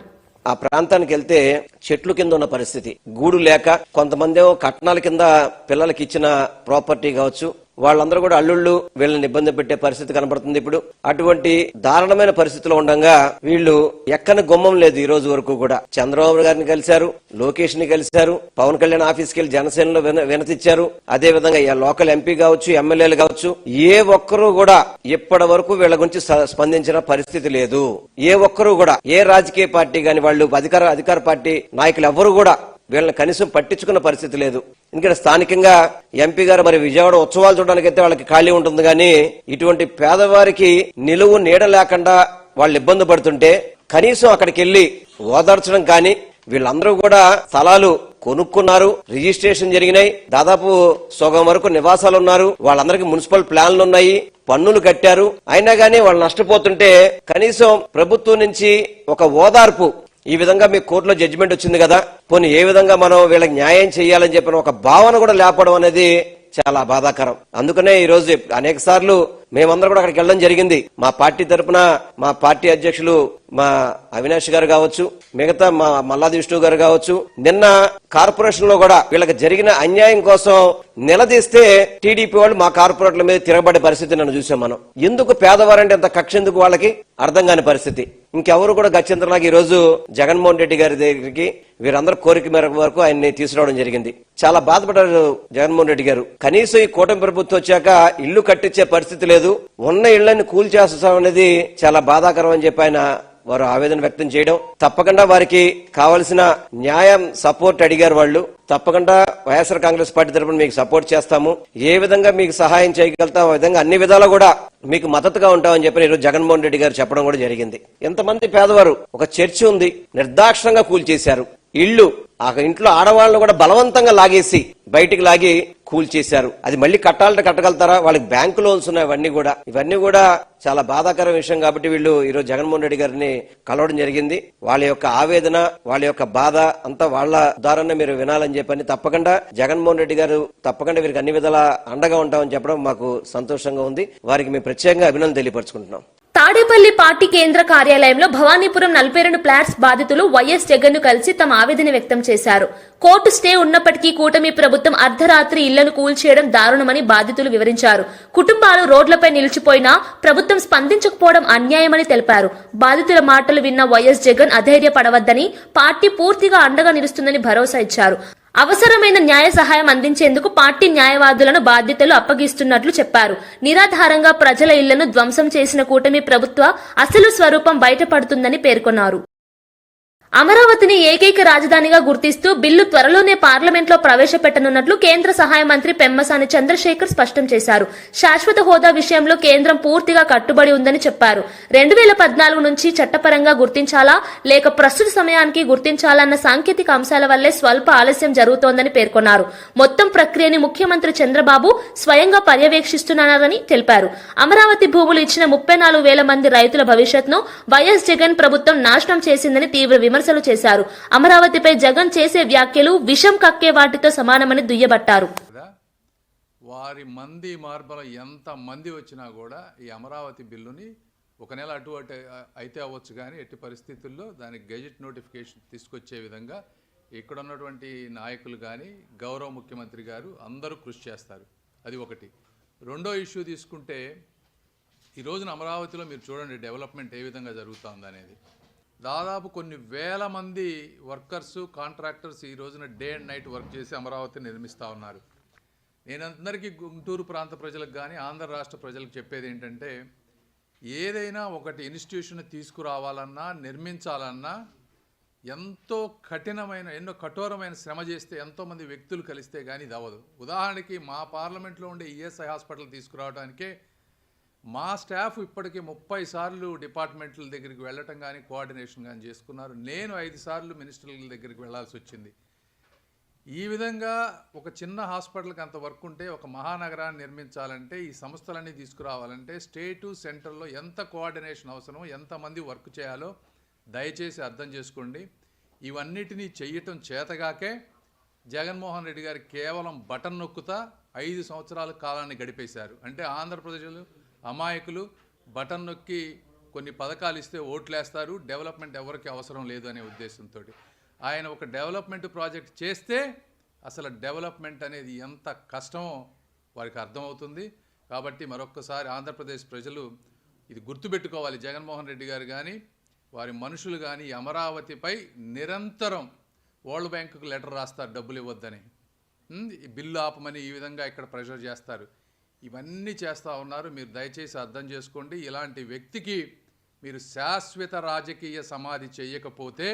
ఆ ప్రాంతానికి వెళ్తే చెట్లు కింద ఉన్న పరిస్థితి, గూడు లేక కొంతమంది కట్నాల కింద పిల్లలకి ఇచ్చిన ప్రాపర్టీ కావచ్చు, వాళ్ళందరూ కూడా అల్లుళ్ళు వీళ్ళని ఇబ్బంది పెట్టే పరిస్థితి కనబడుతుంది. ఇప్పుడు అటువంటి దారుణమైన పరిస్థితిలో ఉండగా వీళ్ళు ఎక్కని గుమ్మం లేదు. ఈ రోజు వరకు కూడా చంద్రబాబు గారిని కలిశారు, లోకేష్ ని కలిశారు, పవన్ కళ్యాణ్ ఆఫీస్కి వెళ్లి జనసేనలో వినతిచ్చారు. అదే విధంగా లోకల్ ఎంపీ కావచ్చు, ఎమ్మెల్యేలు కావచ్చు, ఏ ఒక్కరూ కూడా ఇప్పటి వరకు వీళ్ళ గురించి స్పందించిన పరిస్థితి లేదు. ఏ ఒక్కరూ కూడా, ఏ రాజకీయ పార్టీ గాని వాళ్ళు అధికార పార్టీ నాయకులు ఎవరు కూడా వీళ్ళని కనీసం పట్టించుకున్న పరిస్థితి లేదు. ఎందుకంటే స్థానికంగా ఎంపీ గారు మరి విజయవాడ ఉత్సవాలు చూడడానికి అయితే వాళ్ళకి ఖాళీ ఉంటుంది, కానీ ఇటువంటి పేదవారికి నిలువు నీడ లేకుండా వాళ్ళు ఇబ్బంది పడుతుంటే కనీసం అక్కడికి వెళ్లి ఓదార్చడం కానీ, వీళ్ళందరూ కూడా స్థలాలు కొనుక్కున్నారు, రిజిస్ట్రేషన్ జరిగినాయి, దాదాపు సగం వరకు నివాసాలు ఉన్నారు, వాళ్ళందరికీ మున్సిపల్ ప్లాన్లు ఉన్నాయి, పన్నులు కట్టారు, అయినా గానీ వాళ్ళు నష్టపోతుంటే కనీసం ప్రభుత్వం నుంచి ఒక ఓదార్పు, ఈ విధంగా మీ కోర్టులో జడ్జిమెంట్ వచ్చింది కదా, పోనీ ఏ విధంగా మనం వీళ్ళకి న్యాయం చేయాలని చెప్పిన ఒక భావన కూడా లేపడం అనేది చాలా బాధాకరం. అందుకనే ఈ రోజు అనేక సార్లు మేమందరం కూడా అక్కడికి వెళ్ళడం జరిగింది. మా పార్టీ తరఫున మా పార్టీ అధ్యక్షులు మా అవినాష్ గారు కావచ్చు, మిగతా మా మల్లాది విష్ణు గారు కావచ్చు, నిన్న కార్పొరేషన్ లో కూడా వీళ్ళకి జరిగిన అన్యాయం కోసం నిలదీస్తే టీడీపీ వాళ్ళు మా కార్పొరేట్ల మీద తిరగబడే పరిస్థితి నన్ను చూసాం. మనం ఎందుకు పేదవారంటే ఎంత కక్ష ఎందుకు వాళ్ళకి అర్థం కాని పరిస్థితి. ఇంకెవరు కూడా గత్యంతరంలాగా ఈ రోజు జగన్మోహన్ రెడ్డి గారి దగ్గరికి వీరందరూ కోరిక మేరకు వరకు ఆయన్ని తీసుకురావడం జరిగింది. చాలా బాధపడ్డారు జగన్మోహన్ రెడ్డి గారు. కనీసం ఈ కూటమి ప్రభుత్వం వచ్చాక ఇల్లు కట్టించే పరిస్థితి లేదు, ఉన్న ఇళ్లని కూల్చేస్తాం అనేది చాలా బాధాకరం అని చెప్పి ఆయన వారు ఆవేదన వ్యక్తం చేయడం. తప్పకుండా వారికి కావలసిన న్యాయం సపోర్ట్ అడిగారు వాళ్ళు. తప్పకుండా వైఎస్ఆర్ కాంగ్రెస్ పార్టీ తరఫున మీకు సపోర్ట్ చేస్తాము, ఏ విధంగా మీకు సహాయం చేయగలుగుతాం ఆ విధంగా అన్ని విధాలా కూడా మీకు మద్దతుగా ఉంటామని చెప్పి ఈరోజు జగన్మోహన్ రెడ్డి గారు చెప్పడం కూడా జరిగింది. ఎంతమంది పేదవారు, ఒక చర్చి ఉంది నిర్దాక్షిణంగా కూల్చేశారు, ఇళ్లు ఆ ఇంట్లో ఆడవాళ్ళను కూడా బలవంతంగా లాగేసి బయటికి లాగి కూల్చేశారు. అది మళ్ళీ కట్టాలంటే కట్టగలుగుతారా? వాళ్ళకి బ్యాంకు లోన్స్ ఉన్నాయి. ఇవన్నీ కూడా చాలా బాధాకర విషయం. కాబట్టి వీళ్ళు ఈరోజు జగన్మోహన్ రెడ్డి గారిని కలవడం జరిగింది. వాళ్ళ యొక్క ఆవేదన, వాళ్ళ యొక్క బాధ అంతా వాళ్ళ ద్వారానే మీరు వినాలని చెప్పని తప్పకుండా జగన్మోహన్ రెడ్డి గారు తప్పకుండా వీరికి అన్ని విధాలా అండగా ఉంటామని చెప్పడం మాకు సంతోషంగా ఉంది. వారికి మేము ప్రత్యేకంగా అభినందనలు తెలియపరుచుకుంటున్నాం. తాడేపల్లి పార్టీ కేంద్ర కార్యాలయంలో భవానీపురం 42 ఫ్లాట్స్ బాధితులు వైఎస్ జగన్ ను కలిసి తమ ఆవేదన వ్యక్తం చేశారు. కోర్టు స్టే ఉన్నప్పటికీ కూటమి ప్రభుత్వం అర్ధరాత్రి ఇళ్లను కూల్చేయడం దారుణమని బాధితులు వివరించారు. కుటుంబాలు రోడ్లపై నిలిచిపోయినా ప్రభుత్వం స్పందించకపోవడం అన్యాయమని తెలిపారు. బాధితుల మాటలు విన్న వైఎస్ జగన్ అధైర్యపడవద్దని, పార్టీ పూర్తిగా అండగా నిలుస్తుందని భరోసా ఇచ్చారు. అవసరమైన న్యాయ సహాయం అందించేందుకు పార్టీ న్యాయవాదులను బాధ్యతలు అప్పగిస్తున్నట్లు చెప్పారు. నిరాధారంగా ప్రజల ఇళ్లను ధ్వంసం చేసిన కూటమి ప్రభుత్వ అసలు స్వరూపం బయటపడుతుందని పేర్కొన్నారు. అమరావతిని ఏకైక రాజధానిగా గుర్తిస్తూ బిల్లు త్వరలోనే పార్లమెంట్లో ప్రవేశపెట్టనున్నట్లు కేంద్ర సహాయ మంత్రి పెమ్మసాని చంద్రశేఖర్ స్పష్టం చేశారు. శాశ్వత హోదా విషయంలో కేంద్రం పూర్తిగా కట్టుబడి ఉందని చెప్పారు. 2014 నుంచి చట్టపరంగా గుర్తించాలా లేక ప్రస్తుత సమయానికి గుర్తించాలన్న సాంకేతిక అంశాల వల్లే స్వల్ప ఆలస్యం జరుగుతోందని పేర్కొన్నారు. మొత్తం ప్రక్రియని ముఖ్యమంత్రి చంద్రబాబు స్వయంగా పర్యవేక్షిస్తున్నారని తెలిపారు. అమరావతి భూములు ఇచ్చిన 34,000 మంది రైతుల భవిష్యత్ను వైఎస్ జగన్ ప్రభుత్వం నాశనం చేసిందని తీవ్ర విమర్శలు చేశారు. అమరావతిపై జగన్ చేసే వ్యాఖ్యలు విషం కక్కే వాటితో సమానమని దుయ్యబట్టారు. వారి మంది మార్బల ఎంత మంది వచ్చినా కూడా ఈ అమరావతి బిల్లుని ఒక నెల అటు అయితే అవ్వచ్చు, కానీ ఎట్టి పరిస్థితుల్లో దానికి గెజెట్ నోటిఫికేషన్ తీసుకొచ్చే విధంగా ఇక్కడ ఉన్నటువంటి నాయకులు కానీ గౌరవ ముఖ్యమంత్రి గారు అందరూ కృషి చేస్తారు. అది ఒకటి. రెండో ఇష్యూ తీసుకుంటే ఈ రోజున అమరావతిలో మీరు చూడండి డెవలప్మెంట్ ఏ విధంగా జరుగుతుందనేది. దాదాపు కొన్ని వేల మంది వర్కర్సు కాంట్రాక్టర్స్ ఈ రోజున డే అండ్ నైట్ వర్క్ చేసి అమరావతిని నిర్మిస్తూ ఉన్నారు. నేను అందరికీ గుంటూరు ప్రాంత ప్రజలకు కానీ ఆంధ్ర రాష్ట్ర ప్రజలకు చెప్పేది ఏంటంటే, ఏదైనా ఒకటి ఇన్స్టిట్యూషన్ తీసుకురావాలన్నా నిర్మించాలన్నా ఎంతో ఎన్నో కఠోరమైన శ్రమ చేస్తే ఎంతోమంది వ్యక్తులు కలిస్తే కానీ ఇది అవ్వదు. ఉదాహరణకి మా పార్లమెంట్లో ఉండే ఈఎస్ఐ హాస్పిటల్ తీసుకురావడానికే మా స్టాఫ్ ఇప్పటికీ 30 సార్లు డిపార్ట్మెంట్ల దగ్గరికి వెళ్ళటం కానీ కోఆర్డినేషన్ కానీ చేసుకున్నారు. నేను 5 సార్లు మినిస్టర్ల దగ్గరికి వెళ్ళాల్సి వచ్చింది. ఈ విధంగా ఒక చిన్న హాస్పిటల్కి అంత వర్క్ ఉంటే ఒక మహానగరాన్ని నిర్మించాలంటే ఈ సంస్థలన్నీ తీసుకురావాలంటే స్టేటు సెంటర్లో ఎంత కోఆర్డినేషన్ అవసరమో ఎంతమంది వర్క్ చేయాలో దయచేసి అర్థం చేసుకోండి. ఇవన్నిటినీ చెయ్యటం చేతగాకే జగన్మోహన్ రెడ్డి గారు కేవలం బటన్ నొక్కుతా 5 సంవత్సరాల కాలాన్ని గడిపేశారు. అంటే ఆంధ్రప్రదేశ్లో అమాయకులు బటన్ నొక్కి కొన్ని పథకాలు ఇస్తే ఓట్లేస్తారు, డెవలప్మెంట్ ఎవరికి అవసరం లేదు అనే ఉద్దేశంతో ఆయన ఒక డెవలప్మెంట్ ప్రాజెక్ట్ చేస్తే అసలు డెవలప్మెంట్ అనేది ఎంత కష్టమో వారికి అర్థమవుతుంది. కాబట్టి మరొక్కసారి ఆంధ్రప్రదేశ్ ప్రజలు ఇది గుర్తుపెట్టుకోవాలి. జగన్మోహన్ రెడ్డి గారు కానీ వారి మనుషులు కానీ అమరావతిపై నిరంతరం వరల్డ్ బ్యాంకుకు లెటర్ రాస్తారు డబ్బులు ఇవ్వద్దని, బిల్లు ఆపమని ఈ విధంగా ఇక్కడ ప్రెషర్ చేస్తారు. ఇవన్నీ చేస్తూ ఉన్నారు. మీరు దయచేసి అర్థం చేసుకోండి. ఇలాంటి వ్యక్తికి మీరు శాశ్వత రాజకీయ సమాధి చేయకపోతే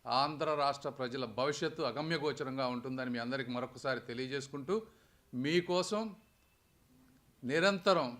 ఆంధ్ర రాష్ట్ర ప్రజల భవిష్యత్తు అగమ్యగోచరంగా ఉంటుందని మీ అందరికీ మరొకసారి తెలియజేసుకుంటూ మీకోసం నిరంతరం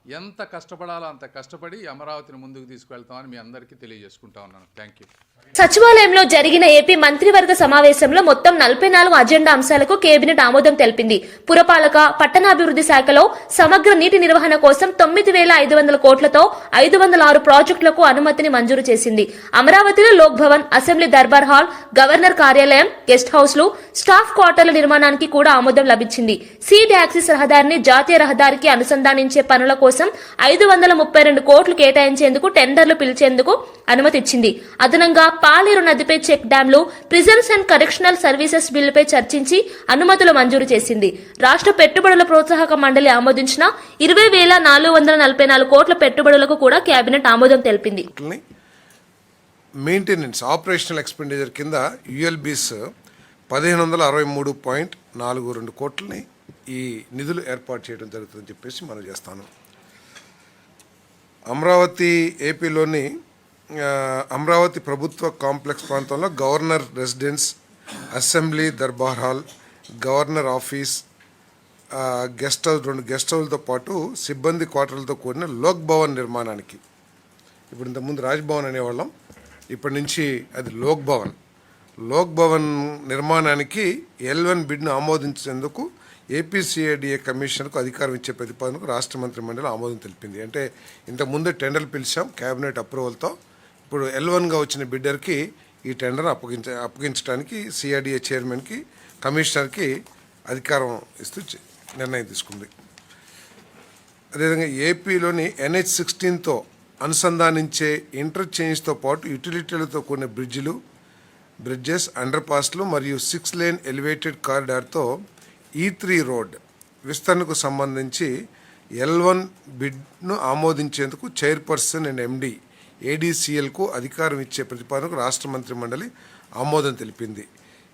ఎంత కష్టపడాలో అంత కష్టపడి అమరావతిని ముందుకు తీసుకువెళ్తామని మీ అందరికీ తెలియజేసుకుంటా ఉన్నాను. Thank you. సచివాలయంలో జరిగిన ఏపీ మంత్రివర్గ సమావేశంలో మొత్తం 44 అజెండా అంశాలకు కేబినెట్ ఆమోదం తెలిపింది. పురపాలక పట్టణాభివృద్ధి శాఖలో సమగ్ర నీటి నిర్వహణ కోసం 9,500 కోట్లతో 506 ప్రాజెక్టులకు అనుమతిని మంజూరు చేసింది. అమరావతిలో Lok Bhavan, assembly Darbar hall, governor కార్యాలయం, గెస్ట్ హౌస్లు, స్టాఫ్ క్వార్టర్ల నిర్మాణానికి కూడా ఆమోదం లభించింది. సీడ్ యాక్సిస్ రహదారిని జాతీయ రహదారికి అనుసంధానించే పనుల కోసం 532 కోట్లు కేటాయించేందుకు టెండర్లు పిలిచేందుకు అనుమతి ఇచ్చింది. అదనంగా పాలేరు నదిపై చెక్ డ్యాంలు, ప్రిజన్స్ అండ్ కరెక్షనల్ సర్వీసెస్ బిల్లుపై చర్చించి అనుమతులు మంజూరు చేసింది. రాష్ట్ర పెట్టుబడుల ప్రోత్సాహక మండలి ఆమోదించిన 20,444 కోట్ల పెట్టుబడులకు కూడా కేబినెట్ ఆమోదం తెలిపింది. మెయింటెనెన్స్ ఆపరేషనల్ ఎక్స్పెండిచర్ కింద యుఎల్బీస్ 1563.42 కోట్లని ఈ నిధులు ఏర్పాటు చేయడం జరుగుతుందని చెప్పేసి మనం చేస్తాను. అమరావతి ఏపీలోని అమరావతి ప్రభుత్వ కాంప్లెక్స్ ప్రాంతంలో governor residence, assembly Darbar hall, governor office, guest house, 2 guest హౌస్లతో పాటు సిబ్బంది క్వార్టర్లతో కూడిన లోక్ భవన్ నిర్మాణానికి, ఇప్పుడు ఇంతకుముందు రాజ్భవన్ అనేవాళ్ళం, ఇప్పటి నుంచి అది లోక్ భవన్. లోక్ భవన్ నిర్మాణానికి L1 బిడ్ను ఆమోదించేందుకు ఏపీసీఐడిఏ కమిషన్కు అధికారం ఇచ్చే ప్రతిపాదనకు రాష్ట్ర మంత్రి మండలి ఆమోదం తెలిపింది. అంటే ఇంతకుముందే టెండర్లు పిలిచాం క్యాబినెట్ అప్రూవల్తో. ఇప్పుడు L1గా వచ్చిన బిడ్డర్కి ఈ టెండర్ అప్పగించడానికి సిఐడిఏ చైర్మన్కి, కమిషనర్కి అధికారం ఇస్తూ నిర్ణయం తీసుకుంది. అదేవిధంగా ఏపీలోని NH16తో అనుసంధానించే ఇంటర్చేంజ్తో పాటు యుటిలిటీలతో కూడిన బ్రిడ్జెస్, అండర్ పాస్లు మరియు 6 లేన్ ఎలివేటెడ్ కారిడార్తో E3 రోడ్ విస్తరణకు సంబంధించి L1 బిడ్ను ఆమోదించేందుకు చైర్పర్సన్ అండ్ MD ADCLకు అధికారం ఇచ్చే ప్రతిపాదనకు రాష్ట్ర మంత్రి మండలి ఆమోదం తెలిపింది.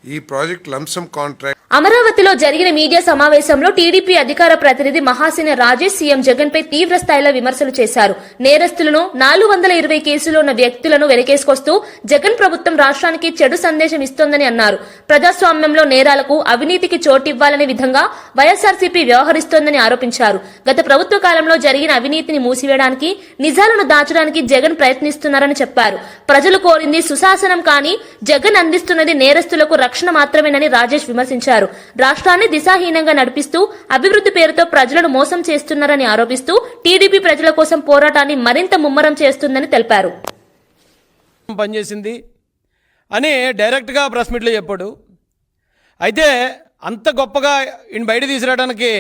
ఈ ప్రాజెక్ట్ లంసమ్ కాంట్రాక్ట్. అమరావతిలో జరిగిన మీడియా సమావేశంలో టీడీపీ అధికార ప్రతినిధి మహాసేన రాజేష్ సీఎం జగన్ పై తీవ్ర స్థాయిలో విమర్శలు చేశారు. నేరస్తులను 420 కేసులో ఉన్న వ్యక్తులను వెనకేసుకొస్తూ జగన్ ప్రభుత్వం రాష్ట్రానికి చెడు సందేశం ఇస్తోందని అన్నారు. ప్రజాస్వామ్యంలో నేరాలకు, అవినీతికి చోటివ్వాలనే విధంగా వైఎస్ఆర్సీపీ వ్యవహరిస్తోందని ఆరోపించారు. గత ప్రభుత్వ కాలంలో జరిగిన అవినీతిని మూసివేయడానికి, నిజాలను దాచడానికి జగన్ ప్రయత్నిస్తున్నారని చెప్పారు. ప్రజలు కోరింది సుశాసనం కానీ జగన్ అందిస్తున్నది నేరస్తులకు రక్షణ మాత్రమేనని రాజేష్ విమర్శించారు. రాష్ట్రాన్ని దిశాహీనంగా నడిపిస్తూ అభివృద్ధి పేరుతో ప్రజలను మోసం చేస్తున్నారని ఆరోపిస్తూ టీడీపీ ప్రజల కోసం పోరాటాన్ని మరింత ముమ్మరం చేస్తుందని తెలిపారు. పనిచేసింది అని డైరెక్ట్గా ప్రెస్ మీట్లో చెప్పాడు. అయితే అంత గొప్పగా ఈయన బయట తీసుకురావడానికి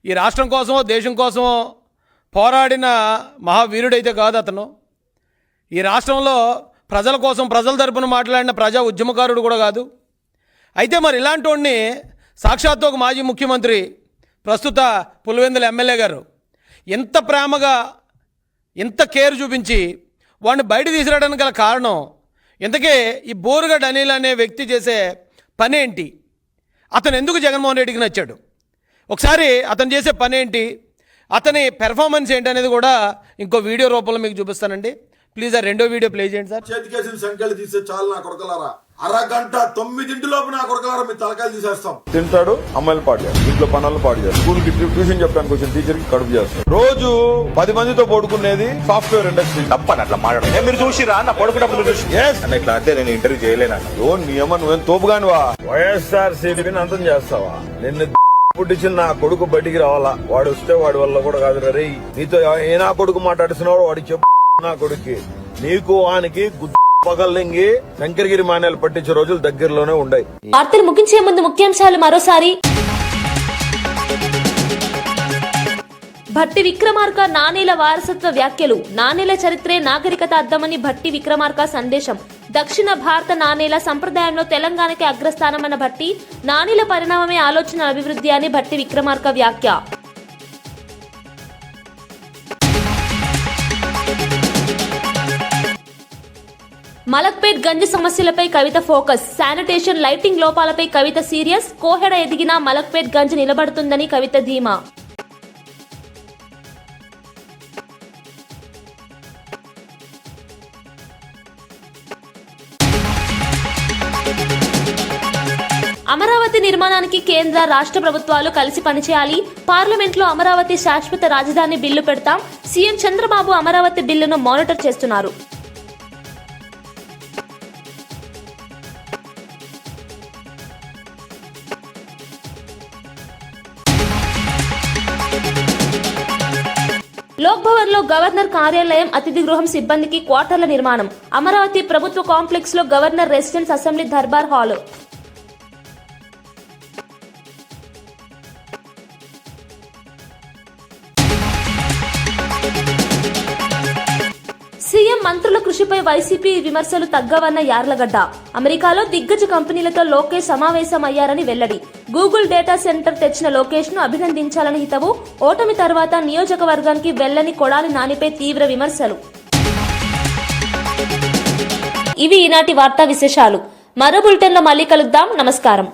ఈ రాష్ట్రం కోసమో దేశం కోసమో పోరాడిన మహావీరుడైతే కాదు అతను. ఈ రాష్ట్రంలో ప్రజల కోసం, ప్రజల తరపున మాట్లాడిన ప్రజా ఉద్యమకారుడు కూడా కాదు. అయితే మరి ఇలాంటి వాడిని సాక్షాత్తు ఒక మాజీ ముఖ్యమంత్రి, ప్రస్తుత పులివెందుల ఎమ్మెల్యే గారు ఎంత ప్రేమగా, ఎంత కేర్ చూపించి వాడిని బయట తీసుకురావడానికి గల కారణం, ఇంతకీ ఈ బోరుగడ్డ అనిల్ అనే వ్యక్తి చేసే పని ఏంటి, అతను ఎందుకు జగన్మోహన్ రెడ్డికి నచ్చాడు, ఒకసారి అతను చేసే పని ఏంటి, అతని పెర్ఫార్మెన్స్ ఏంటి అనేది కూడా ఇంకో వీడియో రూపంలో మీకు చూపిస్తానండి. ప్లీజ్ ఆ రెండో వీడియో ప్లే చేయండి సార్. చేతికేసిన సంఖ్యలు తీసే చాలు నా కొడకలారా, అరగంట 9 నా కొడకలారా మీ తలకాయలు తీసేస్తాం. తింటాడు, అమ్మాయిలు పాడు చేస్తాడు, ఇంట్లో పనులు పాడు చేస్తాడు, స్కూల్ కి ట్యూషన్ చెప్పడానికి వచ్చిన టీచర్ కి కడుపు చేస్తాడు. రోజు 10 మందితో పడుకునేది సాఫ్ట్వేర్ ఇండస్ట్రీ. తప్పని అట్లా మాట్లాడు. మీరు చూసిరా నా పడుకున్నప్పుడు చూసి ఇట్లా అంటే నేను ఇంటర్వ్యూ చేయలేను. నీ అమ్మ నువ్వేం తోపుగానివా, వైఎస్ఆర్ సిపిని అంతం చేస్తావా? నిన్ను పుట్టించిన నా కొడుకు బయటికి రావాలా, వాడు వస్తే వాడి వల్ల కూడా కాదు రే. నీతో ఏ నా కొడుకు మాట్లాడుతున్నాడు వాడికి చెప్పు. నా కొడుక్కి నీకు వానికి పగల్లింగి శంకరగిరి మాన్యాలు పట్టించే రోజులు దగ్గరలోనే ఉన్నాయి. వార్తలు ముగించే ముందు ముఖ్యాంశాలు మరోసారి. భట్టి విక్రమార్క నాణేల వారసత్వ వ్యాఖ్యలు. నాణేల చరిత్రే నాగరికత అద్దమని భట్టి విక్రమార్క సందేశం. దక్షిణ భారత నాణేల సంప్రదాయంలో తెలంగాణకి అగ్రస్థానమన్న భట్టి, నాణేల పరిణామమే ఆలోచన అభివృద్ధి అని భట్టి విక్రమార్క వ్యాఖ్య. మలక్పేట్ గంజి సమస్యలపై కవిత ఫోకస్. శానిటేషన్, లైటింగ్ లోపాలపై కవిత సీరియస్. కోహెడ ఎదిగినా మలక్పేట్ గంజి నిలబడుతుందని కవిత ధీమా. అమరావతి నిర్మాణానికి కేంద్ర రాష్ట్ర ప్రభుత్వాలు కలిసి పనిచేయాలి. పార్లమెంట్లో అమరావతి శాశ్వత రాజధాని బిల్లు పెడతాం. సీఎం చంద్రబాబు అమరావతి బిల్లును మానిటర్ చేస్తున్నారు. లోక్ భవన్ లో గవర్నర్ కార్యాలయం, అతిథి గృహం సిబ్బందికి క్వార్టర్ల నిర్మాణం. అమరావతి ప్రభుత్వ కాంప్లెక్స్ లో governor residence, assembly Darbar hall. CM మంత్రుల కృషిపై వైసీపీ విమర్శలు తగ్గవన్న యార్లగడ్డ. అమెరికాలో దిగ్గజ కంపెనీలతో లోకేష్ సమావేశమయ్యారని వెల్లడి. గూగుల్ డేటా సెంటర్ తెచ్చిన లోకేష్ ను అభినందించాలని హితవు. ఓటమి తర్వాత నియోజకవర్గానికి వెళ్లని కొడాలి నానిపై తీవ్ర విమర్శలు. ఇవి ఈనాటి వార్తా విశేషాలు. మరో బులెటిన్లో మళ్ళీ కలుద్దాం. నమస్కారం.